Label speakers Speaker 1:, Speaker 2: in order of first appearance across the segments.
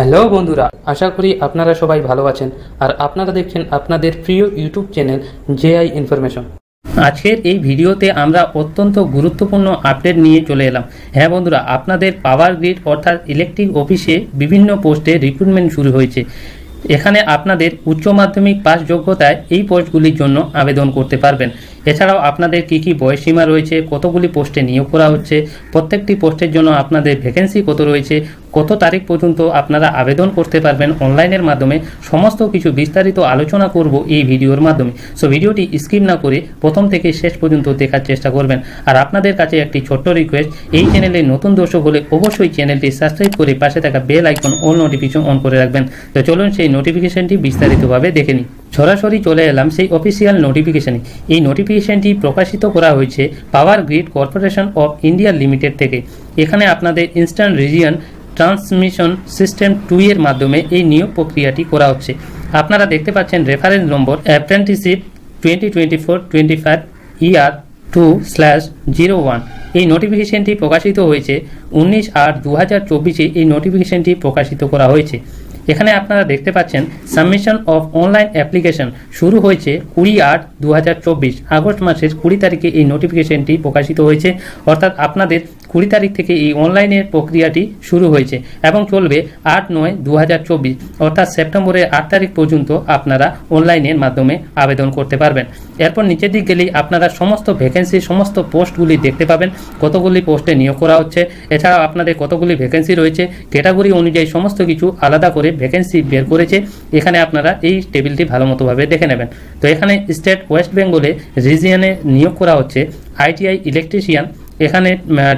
Speaker 1: Hello বন্ধুরা, আশা করি আপনারা সবাই ভালো আছেন আর আপনারা দেখছেন আপনাদের প্রিয় ইউটিউব চ্যানেল জেআই ইনফরমেশন। আজকের এই ভিডিওতে আমরা অত্যন্ত গুরুত্বপূর্ণ আপডেট নিয়ে চলে এলাম। হ্যাঁ বন্ধুরা, আপনাদের পাওয়ার গ্রিড অর্থাৎ ইলেকট্রিক অফিসে বিভিন্ন পোস্টে রিক্রুটমেন্ট শুরু হয়েছে। এখানে আপনাদের উচ্চ মাধ্যমিক পাস যোগ্যতায় এই পোস্টগুলির জন্য আবেদন করতে পারবেন। এছাড়াও আপনাদের কি কি বয়সসীমা রয়েছে, কতগুলি পোস্টে নিয়োগ করা হচ্ছে, প্রত্যেকটি পোস্টের জন্য আপনাদের ভ্যাকেন্সি কত রয়েছে, কত তারিখ পর্যন্ত আপনারা আবেদন করতে পারবেন অনলাইনের মাধ্যমে, সমস্ত কিছু বিস্তারিত আলোচনা করব এই ভিডিওর মাধ্যমে। সো ভিডিওটি স্কিপ না করে প্রথম থেকে শেষ পর্যন্ত দেখার চেষ্টা করবেন। আর আপনাদের কাছে একটি ছোট্ট রিকোয়েস্ট, এই চ্যানেলে নতুন দর্শক হলে অবশ্যই চ্যানেলটি সাবস্ক্রাইব করে পাশে থাকা bell icon all notification on করে রাখবেন। তো চলুন সেই নোটিফিকেশনটি বিস্তারিতভাবে দেখে নিই। সরাসরি চলে এলাম সেই অফিসিয়াল নোটিফিকেশনে। এই নোটিফিকেশনটি প্রকাশিত করা হয়েছে power grid corporation of India limited থেকে। এখানে আপনাদের ইস্টার্ন রিজিয়ন ট্রান্সমিশন সিস্টেম 2 এর মাধ্যমে এই নিয়োগ প্রক্রিয়াটি করা হচ্ছে। আপনারা দেখতে পাচ্ছেন রেফারেন্স নম্বর অ্যাপ্রেন্টিসশিপ 2024-25 ER 2/01। এই নোটিফিকেশনটি প্রকাশিত হয়েছে 19/8/2024। এই নোটিফিকেশনটি প্রকাশিত করা হয়েছে। এখানে আপনারা দেখতে পাচ্ছেন সাবমিশন অফ অনলাইন অ্যাপ্লিকেশন শুরু হয়েছে 20/8/2024। আগস্ট মাসের 20 তারিখে এই নোটিফিকেশনটি প্রকাশিত হয়েছে। অর্থাৎ আপনাদের 20 তারিখ থেকে এই অনলাইনের প্রক্রিয়াটি শুরু হয়েছে এবং চলবে 8/9/2024, অর্থাৎ সেপ্টেম্বরের 8 তারিখ পর্যন্ত আপনারা অনলাইনের মাধ্যমে আবেদন করতে পারবেন। এরপর নিচের দিক গেলেই আপনারা সমস্ত ভ্যাকেন্সি, সমস্ত পোস্টগুলি দেখতে পাবেন, কতগুলি পোস্টে নিয়োগ করা হচ্ছে, এছাড়াও আপনাদের কতগুলি ভ্যাকেন্সি রয়েছে, ক্যাটাগরি অনুযায়ী সমস্ত কিছু আলাদা করে ভ্যাকেন্সি বের করেছে। এখানে আপনারা এই টেবিলটি ভালো মতোভাবে দেখে নেবেন। তো এখানে স্টেট ওয়েস্ট বেঙ্গলে রিজিয়নে নিয়োগ করা হচ্ছে ITI ইলেকট্রিশিয়ান। এখানে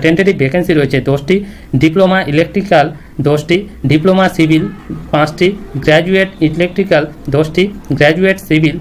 Speaker 1: টেন্টেটিভ ভ্যাকেন্সি রয়েছে 10টি, ডিপ্লোমা ইলেকট্রিক্যাল 10টি, ডিপ্লোমা সিভিল 5টি, গ্র্যাজুয়েট ইলেকট্রিক্যাল 10টি, গ্র্যাজুয়েট সিভিল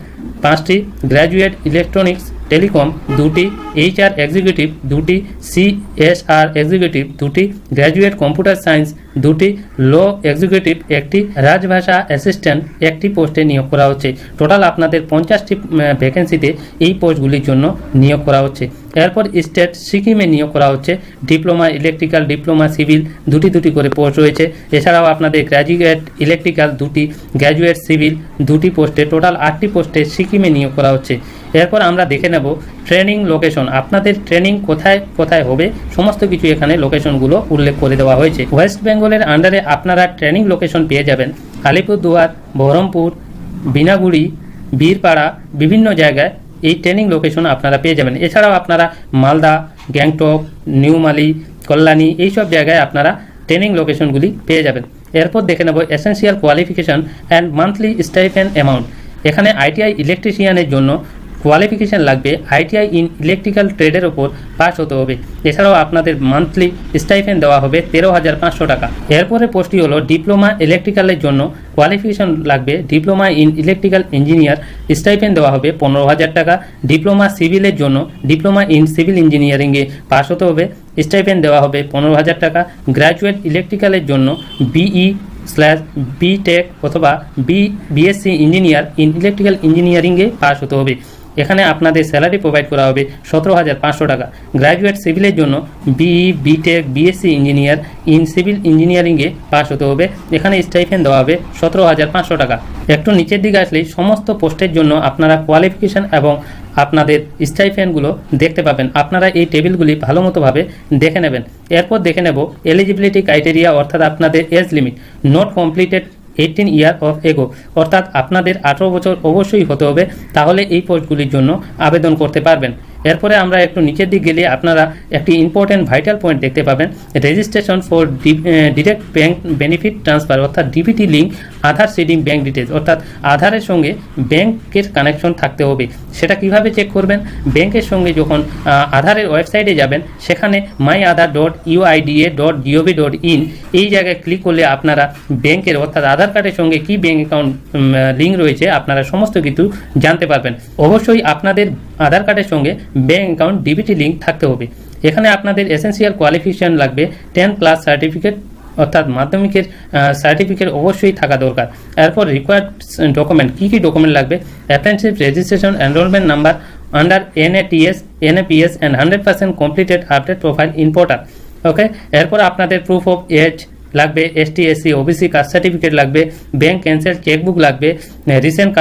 Speaker 1: 5টি, গ্র্যাজুয়েট ইলেকট্রনিক্স টেলিকম 2টি, HR এক্সিকিউটিভ 2টি, CSR এক্সিকিউটিভ 2টি, গ্র্যাজুয়েট কম্পিউটার সায়েন্স 2টি, ল এক্সিকিউটিভ 1টি, রাজভাষা অ্যাসিস্ট্যান্ট 1টি পোস্টে নিয়োগ করা হচ্ছে। টোটাল আপনাদের 50টি ভ্যাকেন্সিতে এই পোস্টগুলির জন্য নিয়োগ করা হচ্ছে। এরপর স্টেট সিকিমে নিয়োগ করা হচ্ছে ডিপ্লোমা ইলেকট্রিক্যাল, ডিপ্লোমা সিভিল 2টি করে পোস্ট রয়েছে। এছাড়াও আপনাদের গ্র্যাজুয়েট ইলেকট্রিক্যাল 2টি, গ্র্যাজুয়েট সিভিল 2টি পোস্টে, টোটাল 8টি পোস্টে সিকিমে নিয়োগ করা হচ্ছে। এরপর আমরা দেখে নেব ট্রেনিং লোকেশন। আপনাদের ট্রেনিং কোথায় কোথায় হবে সমস্ত কিছু এখানে লোকেশনগুলো উল্লেখ করে দেওয়া হয়েছে। ওয়েস্ট বেঙ্গলের আন্ডারে আপনারা ট্রেনিং লোকেশন পেয়ে যাবেন আলিপুরদুয়ার, বহরমপুর, বিনাগুড়ি, বীরপাড়া, বিভিন্ন জায়গায় এই ট্রেনিং লোকেশন আপনারা পেয়ে যাবেন। এছাড়াও আপনারা মালদা, গ্যাংটক, নিউমালি, কল্যাণী এইসব জায়গায় আপনারা ট্রেনিং লোকেশনগুলি পেয়ে যাবেন। এরপর দেখে নেব essential qualification and monthly stipend amount. এখানে ITI ইলেকট্রিশিয়ানের জন্য কোয়ালিফিকেশান লাগবে ITI ইন ইলেকট্রিক্যাল ট্রেডের ওপর পাস হতে হবে। এছাড়াও আপনাদের মান্থলি স্টাইপেন্ড দেওয়া হবে 13,500 টাকা। এরপরে পোস্টটি হলো ডিপ্লোমা ইলেকট্রিক্যালের জন্য কোয়ালিফিকেশান লাগবে diploma in electrical engineer, stipend দেওয়া হবে 15,000 টাকা। ডিপ্লোমা সিভিলের জন্য ডিপ্লোমা ইন সিভিল ইঞ্জিনিয়ারিংয়ে পাস হতে হবে, স্টাইপেন্ড দেওয়া হবে 15,000 টাকা। গ্র্যাজুয়েট ইলেকট্রিক্যালের জন্য BE/BTech অথবা BSc ইঞ্জিনিয়ার ইন ইলেকট্রিক্যাল ইঞ্জিনিয়ারিংয়ে পাস হতে হবে। এখানে আপনাদের স্যালারি প্রোভাইড করা হবে 17,500 টাকা। গ্র্যাজুয়েট সিভিলের জন্য BE, BTech, BSc engineer in civil ইঞ্জিনিয়ারিংয়ে পাস হতে হবে। এখানে স্টাইপেন্ড দেওয়া হবে 17,500 টাকা। একটু নিচের দিকে আসলেই সমস্ত পোস্টের জন্য আপনারা কোয়ালিফিকেশান এবং আপনাদের স্টাইপেন্ডগুলো দেখতে পাবেন। আপনারা এই টেবিলগুলি ভালো মতোভাবে দেখে নেবেন। এরপর দেখে নেব এলিজিবিলিটি ক্রাইটেরিয়া, অর্থাৎ আপনাদের age limit not completed 18 year of ago, অর্থাৎ আপনাদের 18 বছর অবশ্যই হতে হবে, তাহলে এই পোস্টগুলির জন্য আবেদন করতে পারবেন। এরপরে আমরা একটু নিচের দিক গেলে আপনারা একটি ইম্পর্টেন্ট ভাইটাল পয়েন্ট দেখতে পাবেন, registration for direct bank benefit transfer, অর্থাৎ DBT লিঙ্ক আধার সিডিং ব্যাঙ্ক ডিটেলস, অর্থাৎ আধারের সঙ্গে ব্যাঙ্কের কানেকশন থাকতে হবে। সেটা কিভাবে চেক করবেন? ব্যাঙ্কের সঙ্গে যখন আধারের ওয়েবসাইটে যাবেন, সেখানে myaadhar.uida.gov.in এই জায়গায় ক্লিক করলে আপনারা ব্যাঙ্কের অর্থাৎ আধার কার্ডের সঙ্গে কি ব্যাঙ্ক অ্যাকাউন্ট লিঙ্ক রয়েছে আপনারা সমস্ত কিছু জানতে পারবেন। অবশ্যই আপনাদের আধার কার্ডের সঙ্গে ব্যাঙ্ক অ্যাকাউন্ট DBT লিঙ্ক থাকতে হবে। এখানে আপনাদের এসেন্সিয়াল কোয়ালিফিকেশন লাগবে 10+ সার্টিফিকেট, অর্থাৎ মাধ্যমিকের সার্টিফিকেট অবশ্যই থাকা দরকার। এরপর রিকোয়ার্ড ডকুমেন্ট, কী কী ডকুমেন্ট লাগবে? Apprenticeship registration enrolment number under NATS, NAPS and 100% completed update profile in portal। Okay, এরপর আপনাদের প্রুফ অফ এজ লাগবে, ST SC OBC caste certificate লাগবে, ব্যাংক ক্যান্সেল চেকবুক লাগবে, recent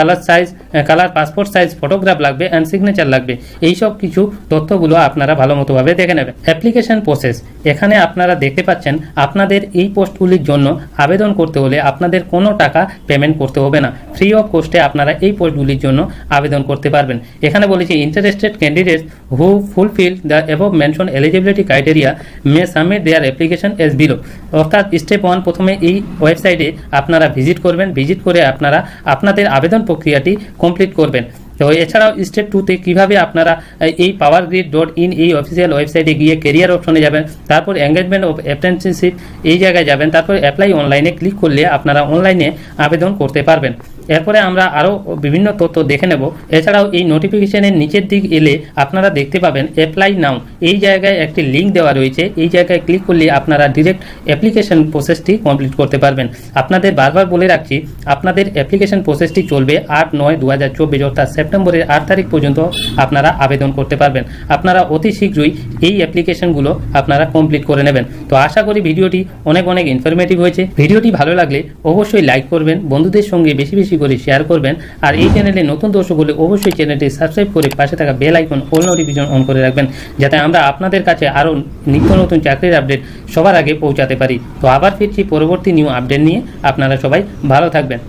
Speaker 1: colour passport size photograph লাগবে and signature লাগবে। এই সব কিছু তথ্যগুলো আপনারা ভালো মতোভাবে দেখে নেবেন। অ্যাপ্লিকেশন প্রসেস, এখানে আপনারা দেখতে পাচ্ছেন আপনাদের এই পোস্টগুলির জন্য আবেদন করতে হলে আপনাদের কোনো টাকা পেমেন্ট করতে হবে না, ফ্রি অফ কস্টে আপনারা এই পোস্টগুলির জন্য আবেদন করতে পারবেন। এখানে বলেছি interested candidates who fulfil the above mention eligibility criteria May submit their application S below. অর্থাৎ স্টেপ 1 প্রথমে এই ওয়েবসাইটে আপনারা ভিজিট করবেন, ভিজিট করে আপনারা আপনাদের আবেদন প্রক্রিয়াটি কমপ্লিট করবেন। তো এছাড়াও স্টেপ 2তে কীভাবে আপনারা এই powergrid.in এই অফিসিয়াল ওয়েবসাইটে গিয়ে কেরিয়ার অপশনে যাবেন, তারপর এঙ্গেজমেন্ট অফ অ্যাপ্রেন্টিসশিপ এই জায়গায় যাবেন, তারপর অ্যাপ্লাই অনলাইনে ক্লিক করলে আপনারা অনলাইনে আবেদন করতে পারবেন। এরপরে আমরা আরও বিভিন্ন তথ্য দেখে নেব। এছাড়াও এই নোটিফিকেশনের নিচের দিক এলে আপনারা দেখতে পাবেন অ্যাপ্লাই নাও, এই জায়গায় একটি লিঙ্ক দেওয়া রয়েছে, এই জায়গায় ক্লিক করলে আপনারা ডিরেক্ট অ্যাপ্লিকেশন প্রসেসটি কমপ্লিট করতে পারবেন। আপনাদের বারবার বলে রাখছি, আপনাদের অ্যাপ্লিকেশন প্রসেসটি চলবে 8/9/2024 অর্থাৎ সেপ্টেম্বরের 8 তারিখ পর্যন্ত আপনারা আবেদন করতে পারবেন। আপনারা অতি শীঘ্রই এই অ্যাপ্লিকেশনগুলো আপনারা কমপ্লিট করে নেবেন। তো আশা করি ভিডিওটি অনেক ইনফরমেটিভ হয়েছে। ভিডিওটি ভালো লাগলে অবশ্যই লাইক করবেন, বন্ধুদের সঙ্গে বেশি বেশি করে শেয়ার করবেন, আর এই চ্যানেলে নতুন দর্শক হলে অবশ্যই চ্যানেলটি সাবস্ক্রাইব করে পাশে থাকা bell icon all notification on করে রাখবেন, যাতে আমরা আপনাদের কাছে আরও নিত্য নতুন চাকরির আপডেট সবার আগে পৌঁছাতে পারি। তো আবার ফিরছি পরবর্তী নিউ আপডেট নিয়ে। আপনারা সবাই ভালো থাকবেন।